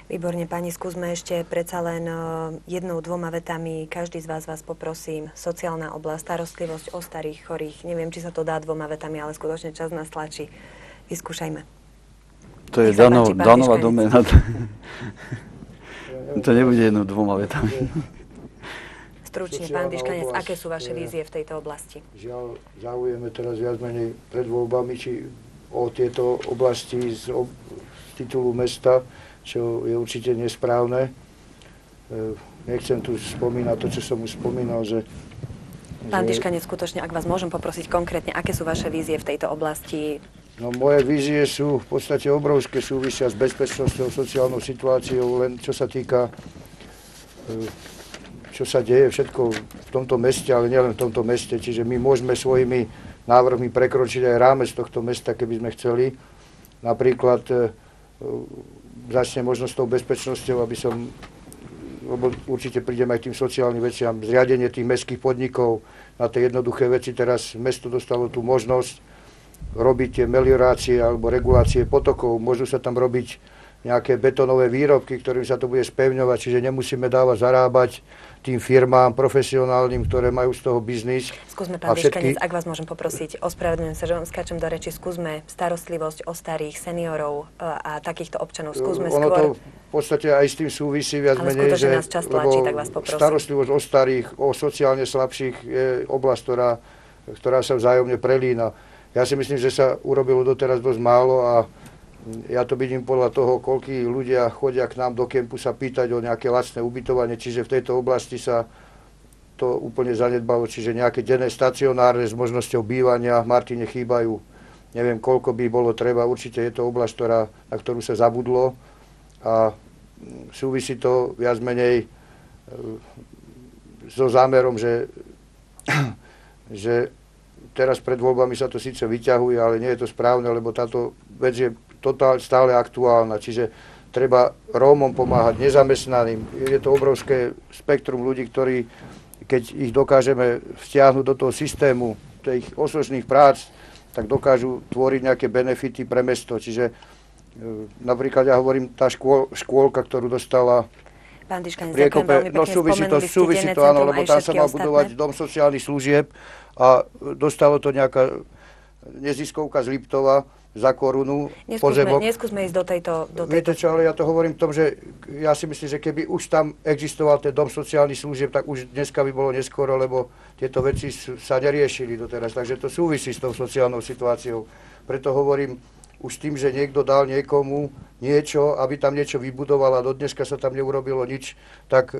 Výborne, pani, skúsme ešte predsa len jednou, dvoma vetami. Každý z vás poprosím. Sociálna oblasť, starostlivosť o starých, chorých. Neviem, či sa to dá dvoma vetami, ale skutočne čas nás tlačí. Vyskúšajme. To je Danova domena. To nebude jednou, dvoma vetami. Stručne, pán Dyškanec, aké sú vaše vízie v tejto oblasti? Žiaľ, záujeme teraz viac menej pred voľbami, či o tieto oblasti z titulu mesta, čo je určite nesprávne. Nechcem tu spomínať to, čo som už spomínal, že... Pán Dyškanec, skutočne, ak vás môžem poprosiť konkrétne, aké sú vaše vízie v tejto oblasti? No, moje vízie sú v podstate obrovské, súvisia s bezpečnosťou, sociálnou situáciou, len čo sa týka, čo sa deje všetko v tomto meste, ale nielen v tomto meste. Čiže my môžeme svojimi návrhmi prekročiť aj rámec tohto mesta, keby sme chceli. Napríklad začne možno s tou bezpečnosťou, aby som, lebo určite prídem aj k tým sociálnym veciam, zriadenie tých mestských podnikov na tie jednoduché veci. Teraz mesto dostalo tú možnosť robiť tie meliorácie alebo regulácie potokov. Môžu sa tam robiť nejaké betónové výrobky, ktorým sa to bude spevňovať, čiže nemusíme dávať zarábať tým firmám profesionálnym, ktoré majú z toho biznis. Skúsme, pán Dyškanec, ak vás môžem poprosiť, ospravedlňujem sa, že vám skáčem do reči, skúsme starostlivosť o starých seniorov a takýchto občanov. Skúsme ono skôr... to v podstate aj s tým súvisí viac menej, že nás čas tlačí, tak vás poprosím. Starostlivosť o starých, o sociálne slabších je oblasť, ktorá sa vzájomne prelína. Ja si myslím, že sa urobilo doteraz dosť málo a ja to vidím podľa toho, koľkí ľudia chodia k nám do kempu sa pýtať o nejaké lacné ubytovanie, čiže v tejto oblasti sa to úplne zanedbalo, čiže nejaké denné stacionárne s možnosťou bývania v Martine chýbajú. Neviem, koľko by bolo treba, určite je to oblasť, na ktorú sa zabudlo a súvisí to viac menej so zámerom, že teraz pred voľbami sa to síce vyťahuje, ale nie je to správne, lebo táto vec je stále aktuálna, čiže treba Rómom pomáhať, nezamestnaným. Je to obrovské spektrum ľudí, ktorí, keď ich dokážeme vtiahnuť do toho systému tých osočných prác, tak dokážu tvoriť nejaké benefity pre mesto. Čiže napríklad ja hovorím, tá škôlka, ktorú dostala pán Dyškanec, ďakujem veľmi pekne, súvisí to, áno, lebo tam sa mal budovať dom sociálnych služieb a dostalo to nejaká neziskovka z Liptova za korunu. Neskúsme ísť do tejto... Viete čo, ale ja to hovorím v tom, že ja si myslím, že keby už tam existoval ten dom sociálnych služieb, tak už dneska by bolo neskoro, lebo tieto veci sa neriešili doteraz. Takže to súvisí s tou sociálnou situáciou. Preto hovorím, už tým, že niekto dal niekomu niečo, aby tam niečo vybudoval a do dneska sa tam neurobilo nič, tak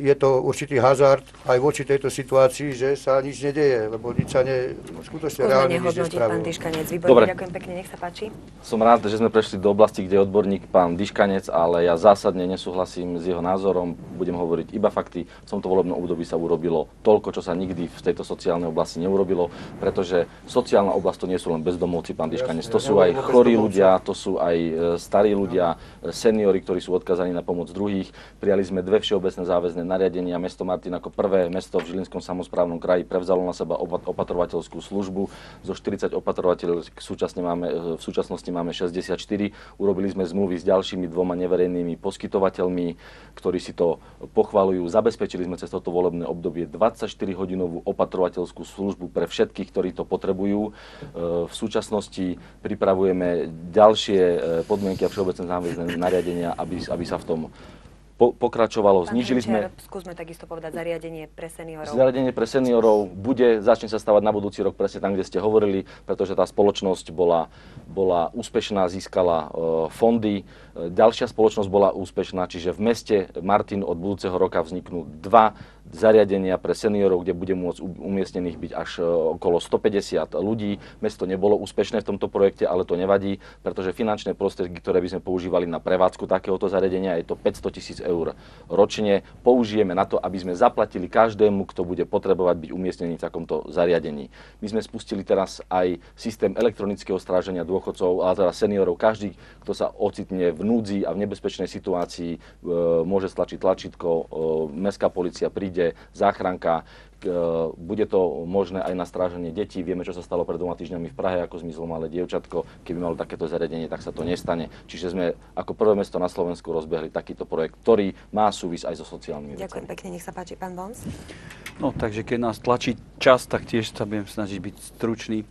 je to určitý hazard aj voči tejto situácii, že sa nič nedeje, lebo nič sa skutočne reálne nič nespravilo. Pán Dyškanec, výborne, ďakujem pekne, nech sa páči. Som rád, že sme prešli do oblasti, kde je odborník pán Dyškanec, ale ja zásadne nesúhlasím s jeho názorom, budem hovoriť iba fakty. V tomto volebnom období sa urobilo toľko, čo sa nikdy v tejto sociálnej oblasti neurobilo, pretože sociálna oblasť to nie sú len bezdomovci, pán Dyškanec, to sú aj chorí ľudia, to sú aj starí ľudia, seniori, ktorí sú odkazaní na pomoc druhých. Prijali sme 2 všeobecné záväzné nariadenia. Mesto Martin ako prvé mesto v Žilinskom samosprávnom kraji prevzalo na seba opatrovateľskú službu. Zo 40 opatrovateľov v súčasnosti máme 64. Urobili sme zmluvy s ďalšími 2 neverejnými poskytovateľmi, ktorí si to pochvaľujú. Zabezpečili sme cez toto volebné obdobie 24-hodinovú opatrovateľskú službu pre všetkých, ktorí to potrebujú. V súčasnosti pripravujeme ďalšie podmienky a všeobecné záväzné nariadenia, aby sa v tom pokračovalo. Znížili sme... Skúsme takisto povedať zariadenie pre seniorov. Zariadenie pre seniorov začne sa stavať na budúci rok presne tam, kde ste hovorili, pretože tá spoločnosť bola úspešná, získala fondy. Ďalšia spoločnosť bola úspešná, čiže v meste Martin od budúceho roka vzniknú 2 zariadenia pre seniorov, kde bude môcť umiestnených byť až okolo 150 ľudí. Mesto nebolo úspešné v tomto projekte, ale to nevadí, pretože finančné prostriedky, ktoré by sme používali na prevádzku takéhoto zariadenia, je to 500 000 eur ročne, použijeme na to, aby sme zaplatili každému, kto bude potrebovať byť umiestnený v takomto zariadení. My sme spustili teraz aj systém elektronického stráženia dôchodcov, ale teda seniorov. Každý, kto sa ocitne v núdzi a v nebezpečnej situácii môže stlačiť tlačítko, mestská polícia príde, záchranka, bude to možné aj na stráženie detí. Vieme, čo sa stalo pred 2 týždňami v Prahe, ako zmizlo malé dievčatko. Keby malo takéto zariadenie, tak sa to nestane. Čiže sme ako prvé mesto na Slovensku rozbehli takýto projekt, ktorý má súvis aj so sociálnymi vecami. Ďakujem pekne, nech sa páči, pán Bons. No, takže keď nás tlačí čas, tak tiež sa budem snažiť byť stručný.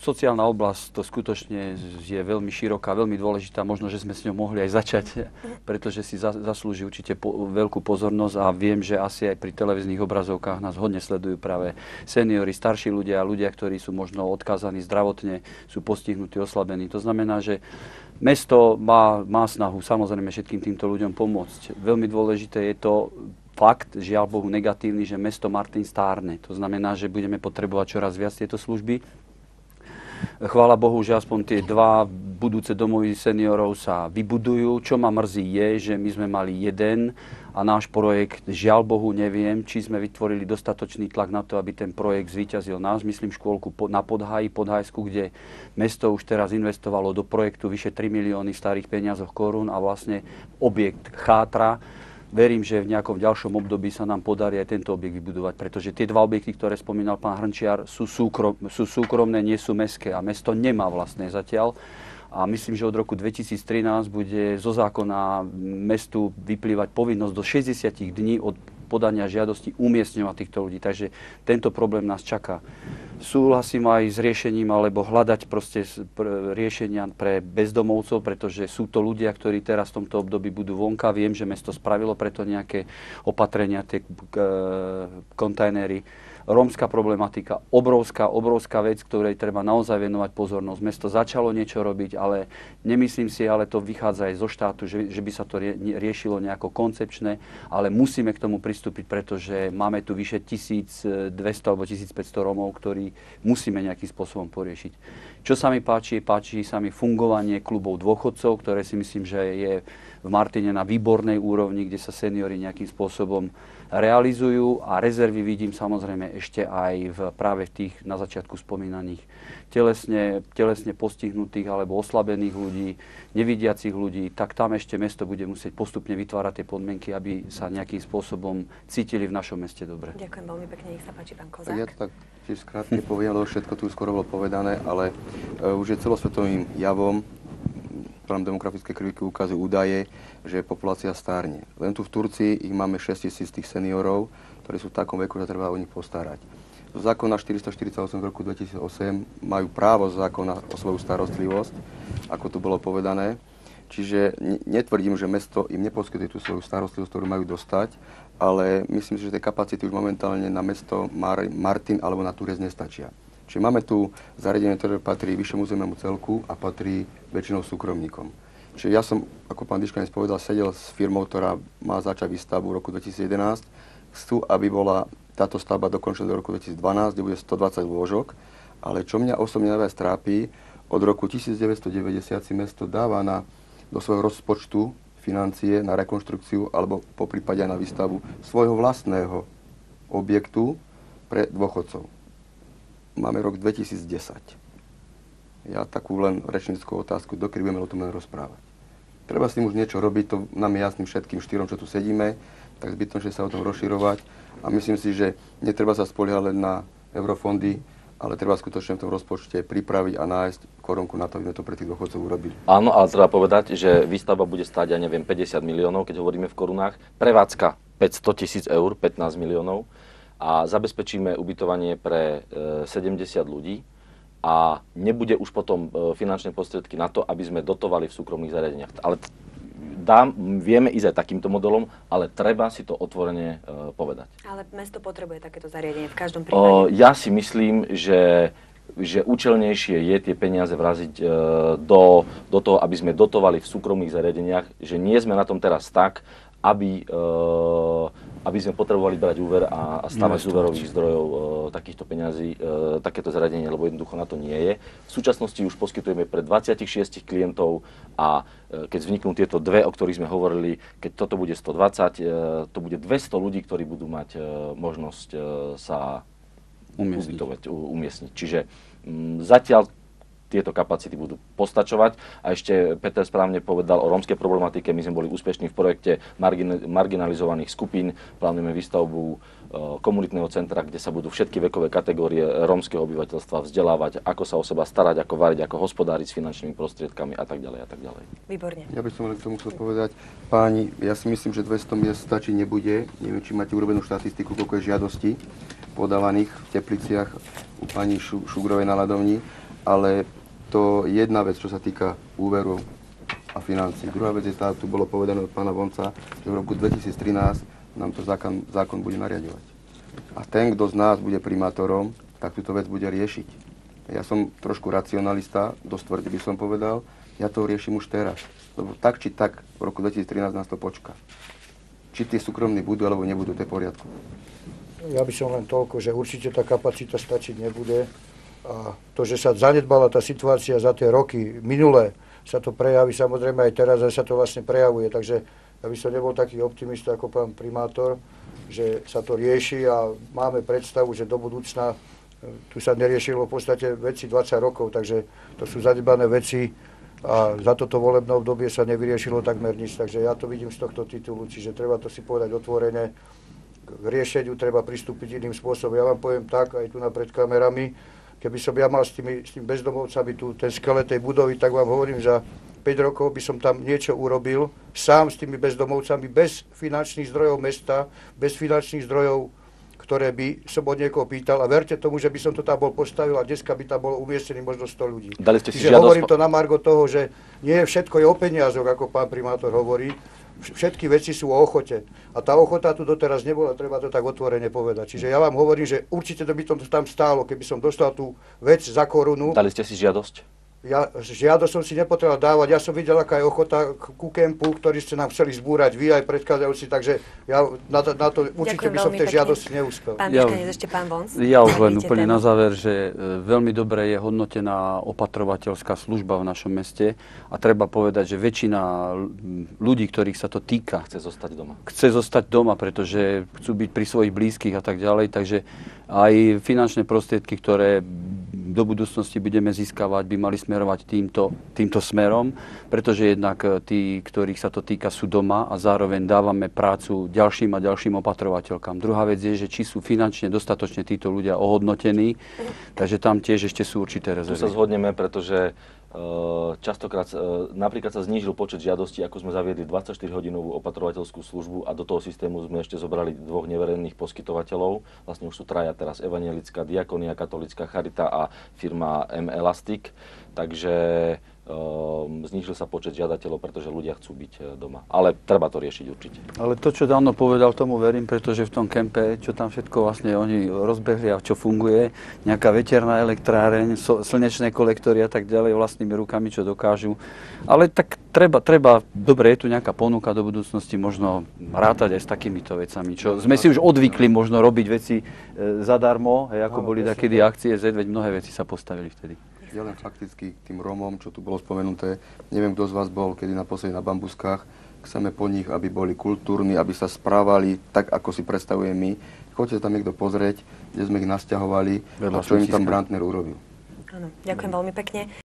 Sociálna oblasť to skutočne je veľmi široká, veľmi dôležitá. Možno, že sme s ňou mohli aj začať, pretože si zaslúži určite veľkú pozornosť a viem, že asi aj pri televíznych obrazovkách nás hodne sledujú práve seniori, starší ľudia, ľudia, ktorí sú možno odkázaní zdravotne, sú postihnutí, oslabení. To znamená, že mesto má snahu samozrejme všetkým týmto ľuďom pomôcť. Veľmi dôležité je to fakt, žiaľ Bohu negatívny, že mesto Martin stárne. To znamená, že budeme potrebovať čoraz viac tieto služby. Chvála Bohu, že aspoň tie 2 budúce domovy seniorov sa vybudujú. Čo ma mrzí je, že my sme mali jeden a náš projekt, žiaľ Bohu, neviem, či sme vytvorili dostatočný tlak na to, aby ten projekt zvíťazil nás. Myslím škôlku na Podhajsku, kde mesto už teraz investovalo do projektu vyše 3 milióny v starých peniazoch korún a vlastne objekt chátra. Verím, že v nejakom ďalšom období sa nám podarí aj tento objekt vybudovať, pretože tie 2 objekty, ktoré spomínal pán Hrnčiar, sú súkromné, nie sú mestské a mesto nemá vlastné zatiaľ. A myslím, že od roku 2013 bude zo zákona mestu vyplývať povinnosť do 60 dní od podania žiadosti umiestňovať týchto ľudí. Takže tento problém nás čaká. Súhlasím aj s riešením, alebo hľadať proste riešenia pre bezdomovcov, pretože sú to ľudia, ktorí teraz v tomto období budú vonka. Viem, že mesto spravilo preto nejaké opatrenia, tie kontajnery. Rómska problematika, obrovská vec, ktorej treba naozaj venovať pozornosť. Mesto začalo niečo robiť, ale nemyslím si, ale to vychádza aj zo štátu, že by sa to riešilo nejako koncepčne, ale musíme k tomu pristúpiť, pretože máme tu vyše 1200 alebo 1500 Rómov, ktorí musíme nejakým spôsobom poriešiť. Čo sa mi páči sa mi fungovanie klubov dôchodcov, ktoré si myslím, že je v Martine na výbornej úrovni, kde sa seniori nejakým spôsobom realizujú a rezervy vidím samozrejme ešte aj práve v tých na začiatku spomínaných telesne postihnutých alebo oslabených ľudí, nevidiacich ľudí, tak tam ešte mesto bude musieť postupne vytvárať tie podmienky, aby sa nejakým spôsobom cítili v našom meste dobre. Ďakujem veľmi pekne, nech sa páči, pán Kozák. Ja to tak tiež skrátke poviem, lebo všetko tu skoro bolo povedané, ale už je celosvetovým javom, plán demografické krivky ukazujú údaje, že populácia stárne. Len tu v Turcii ich máme 6 000 tých seniorov, ktorí sú v takom veku, že treba o nich postarať. Z zákona 448 v roku 2008 majú právo z zákona o svoju starostlivosť, ako tu bolo povedané. Čiže netvrdím, že mesto im neposkytuje tú svoju starostlivosť, ktorú majú dostať, ale myslím si, že tie kapacity už momentálne na mesto Martin alebo na Turec nestačia. Čiže máme tu zariadenie, ktoré patrí vyššiemu územnému celku a patrí väčšinou súkromníkom. Čiže ja som, ako pán Diškanec povedal, sedel s firmou, ktorá má začať výstavbu v roku 2011. Chcú, aby bola táto stavba dokončená do roku 2012, kde bude 120 lôžok. Ale čo mňa osobne najviac trápi, od roku 1990 si mesto dáva do svojho rozpočtu financie na rekonštrukciu alebo poprípade na výstavbu svojho vlastného objektu pre dôchodcov. Máme rok 2010. Ja takú len rečnícku otázku, dokedy budeme o tom len rozprávať. Treba s tým už niečo robiť, to nám je jasným všetkým 4, čo tu sedíme, tak zbytočne sa o tom rozširovať. A myslím si, že netreba sa spoliehať len na eurofondy, ale treba skutočne v tom rozpočte pripraviť a nájsť korunku na to, aby sme to pre tých dôchodcov urobili. Áno, ale treba povedať, že výstavba bude stáť, ja neviem, 50 miliónov, keď hovoríme v korunách. Prevádzka 500 000 eur, 15 miliónov. A zabezpečíme ubytovanie pre 70 ľudí a nebude už potom finančné prostriedky na to, aby sme dotovali v súkromných zariadeniach. Ale vieme ísť aj takýmto modelom, ale treba si to otvorene povedať. Ale mesto potrebuje takéto zariadenie v každom prípade? Ja si myslím, že účelnejšie je tie peniaze vraziť do toho, aby sme dotovali v súkromných zariadeniach, že nie sme na tom teraz tak, aby sme potrebovali brať úver a stavať z úverových zdrojov takýchto peňazí, takéto zariadenie, lebo jednoducho na to nie je. V súčasnosti už poskytujeme pre 26 klientov a keď vzniknú tieto dve, o ktorých sme hovorili, keď toto bude 120, to bude 200 ľudí, ktorí budú mať možnosť sa umiestniť. Čiže zatiaľ tieto kapacity budú postačovať. A ešte Peter správne povedal o rómskej problematike. My sme boli úspešní v projekte marginalizovaných skupín. Plánujeme výstavbu komunitného centra, kde sa budú všetky vekové kategórie rómskeho obyvateľstva vzdelávať, ako sa o seba starať, ako variť, ako hospodáriť s finančnými prostriedkami a tak ďalej a tak ďalej. Výborne. Ja by som len k tomu chcel povedať, páni, ja si myslím, že 200 miest stačí nebude. Neviem, či máte urobenú štatistiku, koľko je žiadostí podávaných v Tepliciach u pani Šugrovej na ľadovni, ale to je jedna vec, čo sa týka úveru a financií. Druhá vec je tá, tu bolo povedané od pána Vonca, že v roku 2013 nám to zákon bude nariadovať. A ten, kto z nás bude primátorom, tak túto vec bude riešiť. Ja som trošku racionalista, dosť tvrdý by som povedal, ja to riešim už teraz. Lebo tak či tak v roku 2013 nás to počká. Či tie súkromní budú, alebo nebudú, to je v poriadku. Ja by som len toľko, že určite tá kapacita stačiť nebude. A to, že sa zanedbala tá situácia za tie roky minulé, sa to prejaví samozrejme aj teraz, že sa to vlastne prejavuje. Takže ja by som nebol taký optimista ako pán primátor, že sa to rieši a máme predstavu, že do budúcna tu sa neriešilo v podstate veci 20 rokov, takže to sú zanedbané veci a za toto volebné obdobie sa nevyriešilo takmer nič. Takže ja to vidím z tohto titulu, čiže treba to si povedať otvorene. K riešeniu treba pristúpiť iným spôsobom. Ja vám poviem tak, aj tu pred kamerami, keby som ja mal s tým bezdomovcami tu ten skelet tej budovy, tak vám hovorím, za 5 rokov by som tam niečo urobil sám s tými bezdomovcami, bez finančných zdrojov mesta, bez finančných zdrojov, ktoré by som od niekoho pýtal. A verte tomu, že by som to tam bol postavil a dneska by tam bolo umiestnených možno 100 ľudí. Dali ste si Čiže hovorím to na margo toho, že nie všetko je o peniazoch, ako pán primátor hovorí. Všetky veci sú o ochote. A tá ochota tu doteraz nebola, treba to tak otvorene povedať. Čiže ja vám hovorím, že určite to by to tam stálo, keby som dostal tú vec za korunu. Dali ste si žiadosť? Ja žiadosť som si nepotreboval dávať, ja som videl, aká je ochota ku kempu, ktorý ste nám chceli zbúrať vy aj predchádzajúci, takže ja na to určite by som v tej žiadosti neúspel. Pán Diškanec, ešte pán Vonc. Ja už len úplne na záver, že veľmi dobre je hodnotená opatrovateľská služba v našom meste a treba povedať, že väčšina ľudí, ktorých sa to týka, Chce zostať doma, pretože chcú byť pri svojich blízkych a tak ďalej, takže aj finančné prostriedky, ktoré do budúcnosti budeme získavať, by mali smerovať týmto smerom, pretože jednak tí, ktorých sa to týka, sú doma a zároveň dávame prácu ďalším a ďalším opatrovateľkám. Druhá vec je, že či sú finančne dostatočne títo ľudia ohodnotení, takže tam tiež ešte sú určité rezervy. Tu sa zhodneme, pretože častokrát napríklad sa znížil počet žiadostí, ako sme zaviedli 24-hodinovú opatrovateľskú službu a do toho systému sme ešte zobrali 2 neverejných poskytovateľov. Vlastne už sú 3 teraz, Evanjelická diakonia, Katolícka charita a firma M Elastic. Takže znížil sa počet žiadateľov, pretože ľudia chcú byť doma. Ale treba to riešiť určite. Ale to, čo Dano povedal, tomu verím, pretože v tom kempe, čo tam všetko vlastne oni rozbehli a čo funguje, nejaká veterná elektráreň, slnečné kolektory a tak ďalej, vlastnými rukami, čo dokážu. Ale tak treba, dobre, je tu nejaká ponuka do budúcnosti, možno rátať aj s takýmito vecami, čo sme si už odvykli možno robiť veci zadarmo, ako boli takedy akcie Z, veď mnohé veci sa postavili vtedy. Ja len fakticky k tým Rómom, čo tu bolo spomenuté, neviem, kto z vás bol kedy naposledy na Bambuskách, chceme po nich, aby boli kultúrni, aby sa správali tak, ako si predstavujeme my. Choďte sa tam niekto pozrieť, kde sme ich nasťahovali a čo im tam Brandner urobil. Áno, ďakujem veľmi pekne.